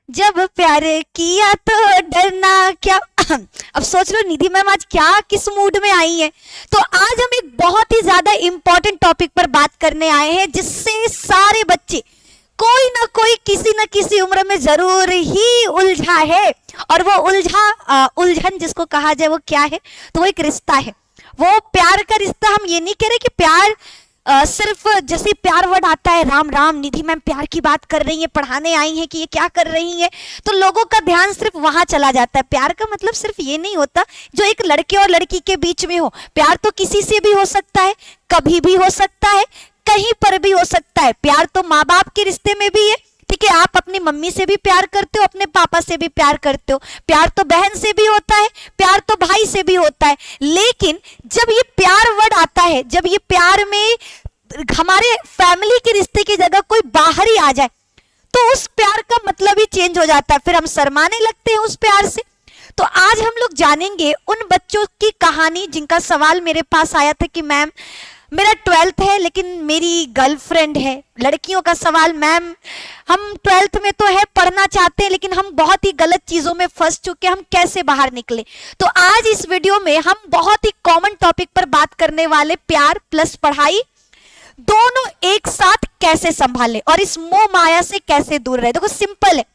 जब प्यार किया तो डरना क्या। अब सोच लो निधि मैम आज क्या किस मूड में आई है। तो आज हम एक बहुत ही ज्यादा इंपॉर्टेंट टॉपिक पर बात करने आए हैं जिससे सारे बच्चे कोई ना कोई किसी न किसी उम्र में जरूर ही उलझा है। और वो उलझन जिसको कहा जाए वो क्या है, तो वो एक रिश्ता है। वो प्यार का रिश्ता। हम ये नहीं कह रहे कि प्यार सिर्फ जैसे प्यार वर्ड आता है राम राम, निधि मैम प्यार की बात कर रही है, पढ़ाने आई हैं कि ये क्या कर रही है, तो लोगों का ध्यान सिर्फ वहां चला जाता है। प्यार का मतलब सिर्फ ये नहीं होता जो एक लड़के और लड़की के बीच में हो। प्यार तो किसी से भी हो सकता है, कभी भी हो सकता है, कहीं पर भी हो सकता है। प्यार तो माँ बाप के रिश्ते में भी है, ठीक है। आप अपनी मम्मी से भी प्यार करते हो, अपने पापा से भी प्यार करते हो। प्यार तो बहन से भी होता है, प्यार तो भाई से भी होता है। लेकिन जब ये प्यार वर्ड आता है, जब ये प्यार में हमारे फैमिली के रिश्ते की जगह कोई बाहर ही आ जाए, तो उस प्यार का मतलब ही चेंज हो जाता है। फिर हम शर्माने लगते हैं उस प्यार से। तो आज हम लोग जानेंगे उन बच्चों की कहानी जिनका सवाल मेरे पास आया था कि मैम मेरा 12th है लेकिन मेरी गर्लफ्रेंड है। लड़कियों का सवाल, मैम हम 12th में तो है, पढ़ना चाहते हैं, लेकिन हम बहुत ही गलत चीजों में फंस चुके हैं, हम कैसे बाहर निकले। तो आज इस वीडियो में हम बहुत ही कॉमन टॉपिक पर बात करने वाले, प्यार प्लस पढ़ाई दोनों एक साथ कैसे संभाले और इस मोह माया से कैसे दूर रहे। देखो सिंपल है,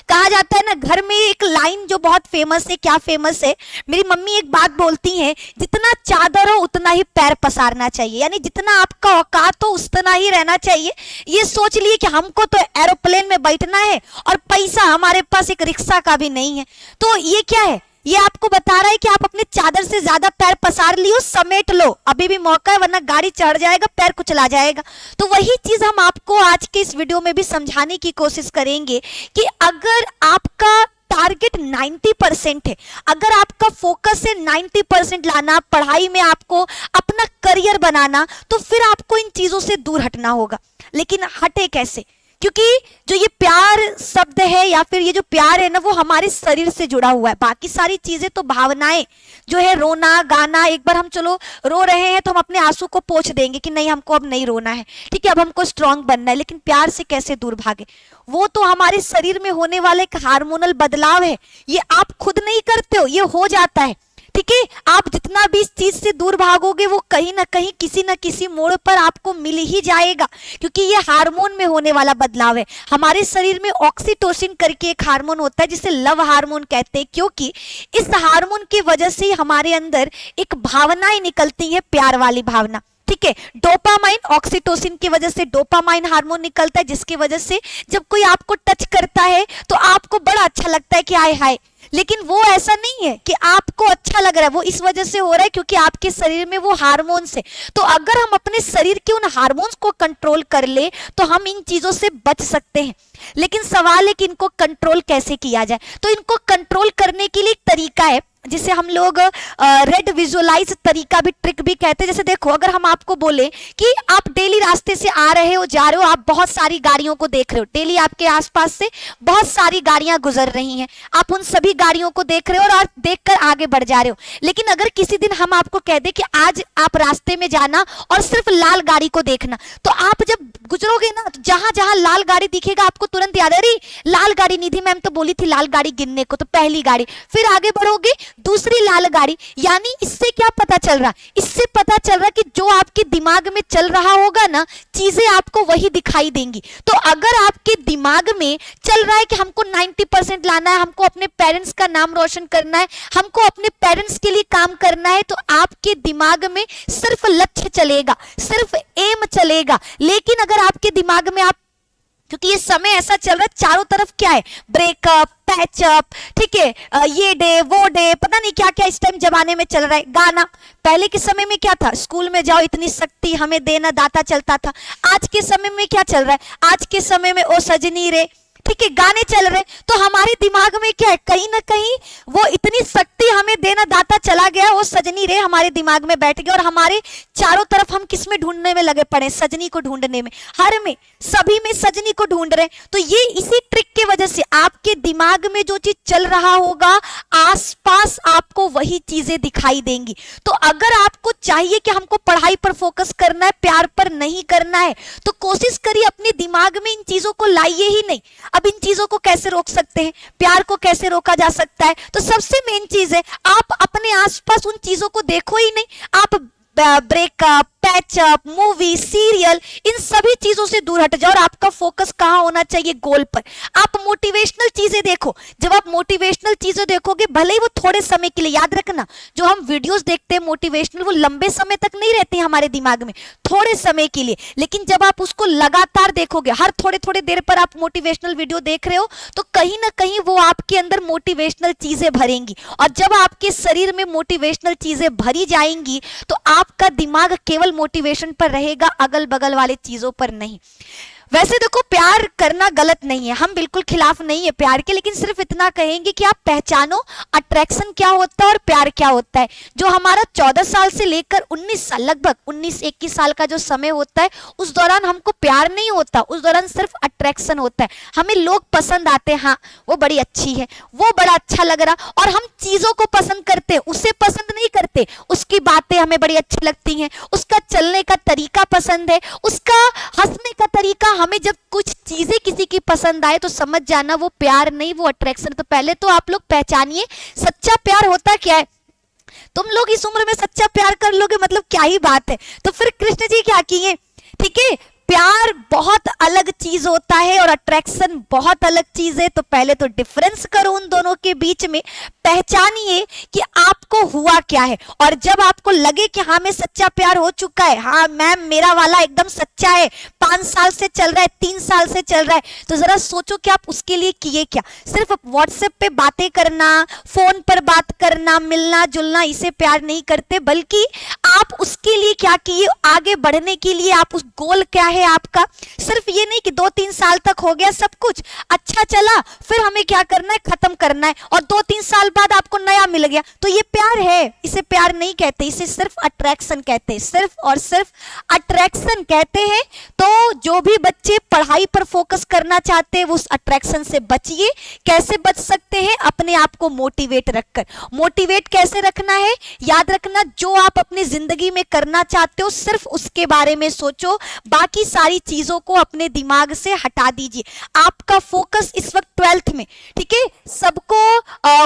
कहा जाता है ना, घर में एक लाइन जो बहुत फेमस है। क्या फेमस है? मेरी मम्मी एक बात बोलती हैं, जितना चादर हो उतना ही पैर पसारना चाहिए, यानी जितना आपका औकात हो उतना ही रहना चाहिए। ये सोच लिए कि हमको तो एरोप्लेन में बैठना है और पैसा हमारे पास एक रिक्शा का भी नहीं है। तो ये क्या है? ये आपको बता रहा है कि आप अपने चादर से ज्यादा पैर पसार लियो, समेट लो, अभी भी मौका है, वरना गाड़ी चढ़ जाएगा, पैर कुचला जाएगा। तो वही चीज हम आपको आज के इस वीडियो में भी समझाने की कोशिश करेंगे कि अगर आपका टारगेट 90% है, अगर आपका फोकस है 90% लाना, पढ़ाई में आपको अपना करियर बनाना, तो फिर आपको इन चीजों से दूर हटना होगा। लेकिन हटे कैसे? क्योंकि जो ये प्यार शब्द है या फिर ये जो प्यार है ना, वो हमारे शरीर से जुड़ा हुआ है। बाकी सारी चीजें तो भावनाएं जो है, रोना गाना, एक बार हम चलो रो रहे हैं तो हम अपने आंसू को पोंछ देंगे कि नहीं हमको अब नहीं रोना है, ठीक है, अब हमको स्ट्रांग बनना है। लेकिन प्यार से कैसे दूर भागे? वो तो हमारे शरीर में होने वाले एक हार्मोनल बदलाव है, ये आप खुद नहीं करते हो, ये हो जाता है, ठीक है। आप जितना भी इस चीज से दूर भागोगे वो कहीं ना कहीं किसी न किसी मोड़ पर आपको मिल ही जाएगा, क्योंकि ये हार्मोन में होने वाला बदलाव है। हमारे शरीर में ऑक्सीटोसिन करके एक हार्मोन होता है जिसे लव हार्मोन कहते हैं, क्योंकि इस हार्मोन की वजह से हमारे अंदर एक भावनाएं निकलती है, प्यार वाली भावना, ठीक है। डोपामाइन, ऑक्सीटोसिन की वजह से डोपामाइन हार्मोन निकलता है, जिसकी वजह से जब कोई आपको टच करता है तो आपको बड़ा अच्छा लगता है कि हाय हाय। लेकिन वो ऐसा नहीं है कि आपको अच्छा लग रहा है, वो इस वजह से हो रहा है क्योंकि आपके शरीर में वो हार्मोन्स है। तो अगर हम अपने शरीर के उन हार्मोन्स को कंट्रोल कर ले तो हम इन चीजों से बच सकते हैं। लेकिन सवाल है कि इनको कंट्रोल कैसे किया जाए। तो इनको कंट्रोल करने के लिए एक तरीका है जिसे हम लोग रेड विजुअलाइज तरीका भी, ट्रिक भी कहते हैं। जैसे देखो, अगर हम आपको बोले कि आप डेली रास्ते से आ रहे हो, जा रहे हो, आप बहुत सारी गाड़ियों को देख रहे हो, डेली आपके आसपास से बहुत सारी गाड़ियां गुजर रही हैं, आप उन सभी गाड़ियों को देख रहे हो और देखकर आगे बढ़ जा रहे हो। लेकिन अगर किसी दिन हम आपको कह दे कि आज आप रास्ते में जाना और सिर्फ लाल गाड़ी को देखना, तो आप जब गुजरोगे ना, तो जहां जहां लाल गाड़ी दिखेगा आपको तुरंत याद, अरे लाल गाड़ी, निधि मैम तो बोली थी लाल गाड़ी गिनने को, तो पहली गाड़ी, फिर आगे बढ़ोगे दूसरी लाल गाड़ी। यानी इससे क्या पता चल रहा? इससे पता चल रहा कि जो आपके दिमाग में चल रहा होगा ना, चीजें आपको वही दिखाई देंगी। तो अगर आपके दिमाग में चल रहा है कि हमको 90% लाना है, हमको अपने पेरेंट्स का नाम रोशन करना है, हमको अपने पेरेंट्स के लिए काम करना है, तो आपके दिमाग में सिर्फ लक्ष्य चलेगा, सिर्फ एम चलेगा। लेकिन अगर आपके दिमाग में आप, क्योंकि ये समय ऐसा चल रहा है, चारों तरफ क्या है, ब्रेकअप, पैचअप, ठीक है, ये डे वो डे, पता नहीं क्या क्या इस टाइम जमाने में चल रहा है। गाना, पहले के समय में क्या था, स्कूल में जाओ इतनी शक्ति हमें देना दाता चलता था। आज के समय में क्या चल रहा है? आज के समय में ओ सजनी रे, ठीक है, गाने चल रहे। तो हमारे दिमाग में क्या है, कहीं ना कहीं वो इतनी शक्ति हमें देना दाता चला गया, वो सजनी रे हमारे दिमाग में बैठ गया और हमारे चारों तरफ हम किस में ढूंढने में लगे पड़े, सजनी को ढूंढने में, हर में, सभी में सजनी को ढूंढ रहे। तो ये इसी ट्रिक की वजह से आपके दिमाग में जो चीज चल रहा होगा आसपास आपको वही चीजें दिखाई देंगी। तो अगर आपको चाहिए कि हमको पढ़ाई पर फोकस करना है, प्यार पर नहीं करना है, तो कोशिश करिए अपने दिमाग में इन चीजों को लाइए ही नहीं। अब इन चीजों को कैसे रोक सकते हैं, प्यार को कैसे रोका जा सकता है? तो सबसे मेन चीज है आप अपने आसपास उन चीजों को देखो ही नहीं। आप ब्रेकअप, पैचअप, मूवी, सीरियल, इन सभी चीजों से दूर हट जाओ और आपका फोकस कहाँ होना चाहिए? गोल पर। आप मोटिवेशनल चीजें देखो। जब आप मोटिवेशनल चीजें देखोगे, भले ही वो थोड़े समय के लिए, याद रखना जो हम वीडियोस देखते हैं मोटिवेशनल, वो लंबे समय तक नहीं रहती हमारे दिमाग में, थोड़े समय के लिए। लेकिन जब आप उसको लगातार देखोगे, हर थोड़े थोड़े देर पर आप मोटिवेशनल वीडियो देख रहे हो, तो कहीं ना कहीं वो आपके अंदर मोटिवेशनल चीजें भरेंगी। और जब आपके शरीर में मोटिवेशनल चीजें भरी जाएंगी तो आपका दिमाग केवल मोटिवेशन पर रहेगा, अगल बगल वाले चीजों पर नहीं। वैसे देखो, प्यार करना गलत नहीं है, हम बिल्कुल खिलाफ नहीं है प्यार के, लेकिन सिर्फ इतना कहेंगे कि आप पहचानो अट्रैक्शन क्या होता है और प्यार क्या होता है। जो हमारा 14 साल से लेकर 19 साल, लगभग 19-21 साल का जो समय होता है, उस दौरान हमको प्यार नहीं होता, उस दौरान सिर्फ अट्रैक्शन होता है। हमें लोग पसंद आते हैं, हाँ वो बड़ी अच्छी है, वो बड़ा अच्छा लग रहा, और हम चीजों को पसंद करते हैं, उसे पसंद नहीं करते। उसकी बातें हमें बड़ी अच्छी लगती हैं, उसका चलने का तरीका पसंद है, उसका हंसने का तरीका। हमें जब कुछ चीजें किसी की पसंद आए तो समझ जाना वो प्यार नहीं, वो अट्रैक्शन। तो पहले तो आप लोग पहचानिए सच्चा प्यार होता क्या है। तुम लोग इस उम्र में सच्चा प्यार कर लोगे मतलब क्या ही बात है। तो फिर कृष्ण जी क्या किए? ठीक है, प्यार बहुत अलग चीज होता है और अट्रैक्शन बहुत अलग चीज है। तो पहले तो डिफरेंस करो उन दोनों के बीच में, पहचानिए कि आपको हुआ क्या है। और जब आपको लगे कि हाँ मैं सच्चा प्यार हो चुका है, हाँ मैम मेरा वाला एकदम सच्चा है, 5 साल से चल रहा है, 3 साल से चल रहा है, तो जरा सोचो कि आप उसके लिए किए क्या। सिर्फ व्हाट्सएप पे बातें करना, फोन पर बात करना, मिलना जुलना, इसे प्यार नहीं करते, बल्कि आप उसके लिए क्या किए, आगे बढ़ने के लिए आप उस गोल क्या है आपका। सिर्फ ये नहीं कि 2-3 साल तक हो गया सब कुछ अच्छा चला, फिर हमें क्या करना है, खत्म करना है, और 2-3 साल बाद आपको नया मिल गया, तो ये प्यार है? इसे प्यार नहीं कहते, इसे सिर्फ अट्रैक्शन कहते हैं, सिर्फ और सिर्फ अट्रैक्शन कहते हैं। तो जो भी बच्चे पढ़ाई पर फोकस करना चाहते हैं वो उस अट्रैक्शन से बचिए। कैसे बच सकते हैं? अपने आप को मोटिवेट रखकर। मोटिवेट कैसे रखना है? याद रखना, जो आप अपनी जिंदगी में करना चाहते हो सिर्फ उसके बारे में सोचो, बाकी सारी चीजों को अपने दिमाग से हटा दीजिए। आपका फोकस इस वक्त 12th में, ठीक है, सबको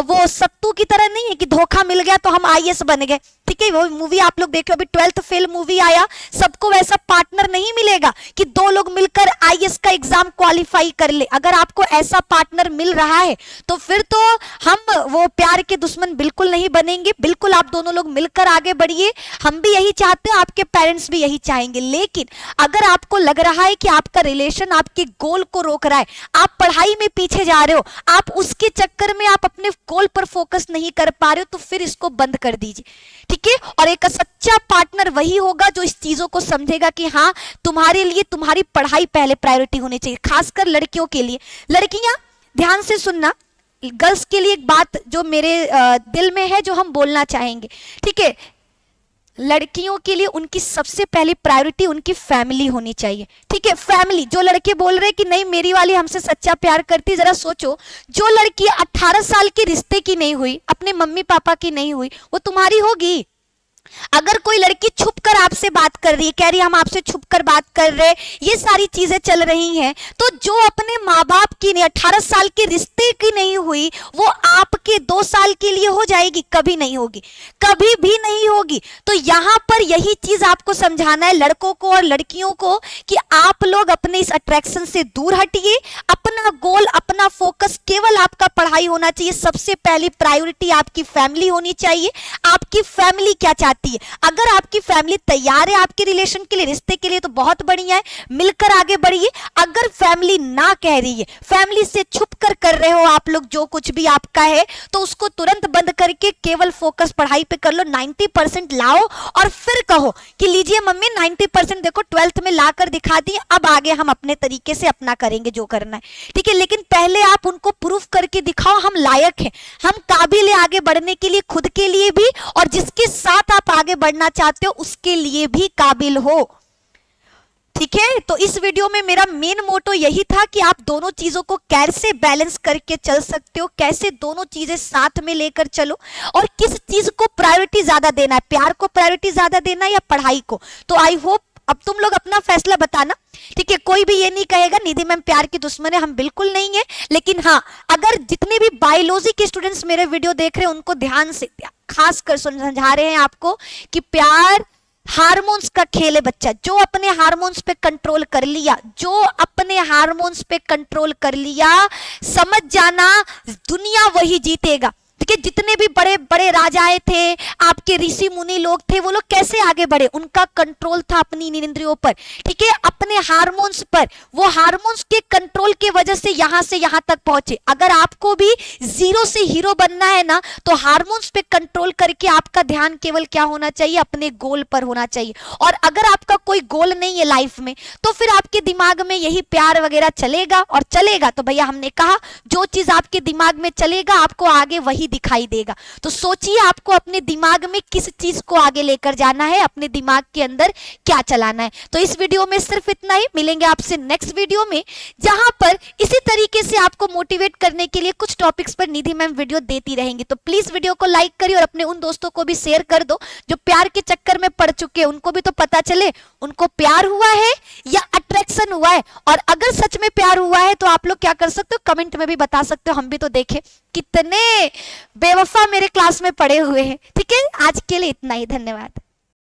वो सत्तू की तरह नहीं है कि धोखा मिल गया तो हम आईएएस बन गए, ठीक है। वो मूवी आप लोग देखो, अभी 12th फेल मूवी आया, सबको वैसा पार्टनर नहीं मिलेगा कि 2 लोग मिलकर आईएएस का एग्जाम क्वालिफाई कर ले। अगर आपको ऐसा पार्टनर मिल रहा है तो फिर तो हम वो प्यार के दुश्मन बिल्कुल नहीं बनेंगे, बिल्कुल आप दोनों लोग मिलकर आगे बढ़िए। हम भी यही चाहते हैं, आपके पेरेंट्स भी यही चाहेंगे। लेकिन अगर आपको लग रहा है कि आपका रिलेशन आपके गोल को रोक रहा है, आप पढ़ाई में पीछे जा रहे हो, आप उसके चक्कर में आप अपने गोल पर फोकस नहीं कर पा रहे हो, तो फिर इसको बंद कर दीजिए, ठीक है। और एक सच्चा पार्टनर वही होगा जो इस चीजों को समझेगा कि हाँ तुम्हारे लिए तुम्हारी पढ़ाई पहले प्रायोरिटी होनी चाहिए, खासकर लड़कियों के लिए। लड़कियां ध्यान से सुनना, गर्ल्स के लिए एक बात जो मेरे दिल में है, जो हम बोलना चाहेंगे, ठीक है। लड़कियों के लिए उनकी सबसे पहली प्रायोरिटी उनकी फैमिली होनी चाहिए, ठीक है। फैमिली, जो लड़के बोल रहे हैं कि नहीं मेरी वाली हमसे सच्चा प्यार करती, जरा सोचो, जो लड़की 18 साल के रिश्ते की नहीं हुई, अपने मम्मी पापा की नहीं हुई, वो तुम्हारी होगी? अगर कोई लड़की छुपकर आपसे बात कर रही है, कह रही है हम आपसे छुपकर बात कर रहे, ये सारी चीजें चल रही हैं, तो जो अपने माँ बाप की नहीं, 18 साल के रिश्ते की नहीं हुई, वो आपके 2 साल के लिए हो जाएगी? कभी नहीं होगी, कभी भी नहीं होगी। तो यहाँ पर यही चीज आपको समझाना है लड़कों को और लड़कियों को कि आप लोग अपने इस अट्रैक्शन से दूर हटिए। अपना गोल, अपना फोकस केवल आपका पढ़ाई होना चाहिए। सबसे पहली प्रायोरिटी आपकी फैमिली होनी चाहिए। आपकी फैमिली क्या चाहती है? अगर आपकी फैमिली तैयार है आपके रिलेशन के लिए, रिश्ते के लिए, तो बहुत बढ़िया है, मिलकर आगे बढ़िए। अगर फैमिली ना कह रही है, फैमिली से छुप कर रहे हो आप लोग जो कुछ भी आपका है, तो उसको तुरंत बंद करके केवल फोकस पढ़ाई पे कर लो। 90% लाओ और फिर कहो कि लीजिए मम्मी 90% देखो 12th में ला कर दिखा दी, अब आगे हम अपने तरीके से अपना करेंगे जो करना है, ठीक है। लेकिन पहले आप उनको प्रूफ करके दिखाओ हम लायक हैं, हम काबिल है आगे बढ़ने के लिए, खुद के लिए भी और जिसके साथ आप आगे बढ़ना चाहते हो उसके लिए भी काबिल हो। ठीक है। तो इस वीडियो में मेरा मेन मोटो यही था कि आप दोनों चीजों को कैसे बैलेंस करके चल सकते हो, कैसे दोनों चीजें साथ में लेकर चलो, और किस चीज को प्रायोरिटी ज्यादा देना है, प्यार को प्रायोरिटी ज्यादा देना है या पढ़ाई को। तो आई होप अब तुम लोग अपना फैसला बताना, ठीक है। कोई भी ये नहीं कहेगा निधि मैम प्यार की दुश्मन है, हम बिल्कुल नहीं है। लेकिन हाँ, अगर जितने भी बायोलॉजी के स्टूडेंट्स मेरे वीडियो देख रहे हैं उनको ध्यान से खास कर समझा रहे हैं आपको कि प्यार हार्मोन्स का खेल है बच्चा। जो अपने हार्मोन्स पे कंट्रोल कर लिया, जो अपने हार्मोन्स पे कंट्रोल कर लिया, समझ जाना दुनिया वही जीतेगा। ठीक है, जितने भी बड़े बड़े राजाएं थे, आपके ऋषि मुनि लोग थे, वो लोग कैसे आगे बढ़े, उनका कंट्रोल था अपनी इंद्रियों पर, ठीक है, अपने हार्मोन्स पर। वो हार्मोन्स के कंट्रोल की वजह से यहां तक पहुंचे। अगर आपको भी जीरो से हीरो बनना है ना, तो हार्मोन्स पे कंट्रोल करके आपका ध्यान केवल क्या होना चाहिए, अपने गोल पर होना चाहिए। और अगर आपका कोई गोल नहीं है लाइफ में, तो फिर आपके दिमाग में यही प्यार वगैरह चलेगा, और चलेगा तो भैया हमने कहा जो चीज आपके दिमाग में चलेगा आपको आगे वही दिखाई देगा। तो सोचिए आपको अपने दिमाग में किस चीज को आगे लेकर जाना है, अपने दिमाग के अंदर क्या चलाना है। तो इस वीडियो में सिर्फ इतना ही, मिलेंगे आपसे नेक्स्ट वीडियो में, जहां पर इसी तरीके से आपको मोटिवेट करने के लिए कुछ टॉपिक्स पर निधि मैम वीडियो देती रहेंगी। तो प्लीज वीडियो को लाइक करिए और अपने उन दोस्तों को भी शेयर कर दो जो प्यार के चक्कर में पड़ चुके हैं, उनको भी तो पता चले उनको प्यार हुआ है या अट्रैक्शन हुआ है। और अगर सच में प्यार हुआ है तो आप लोग क्या कर सकते हो, कमेंट में भी बता सकते हो, हम भी तो देखें कितने बेवफा मेरे क्लास में पड़े हुए हैं। ठीक है, आज के लिए इतना ही, धन्यवाद।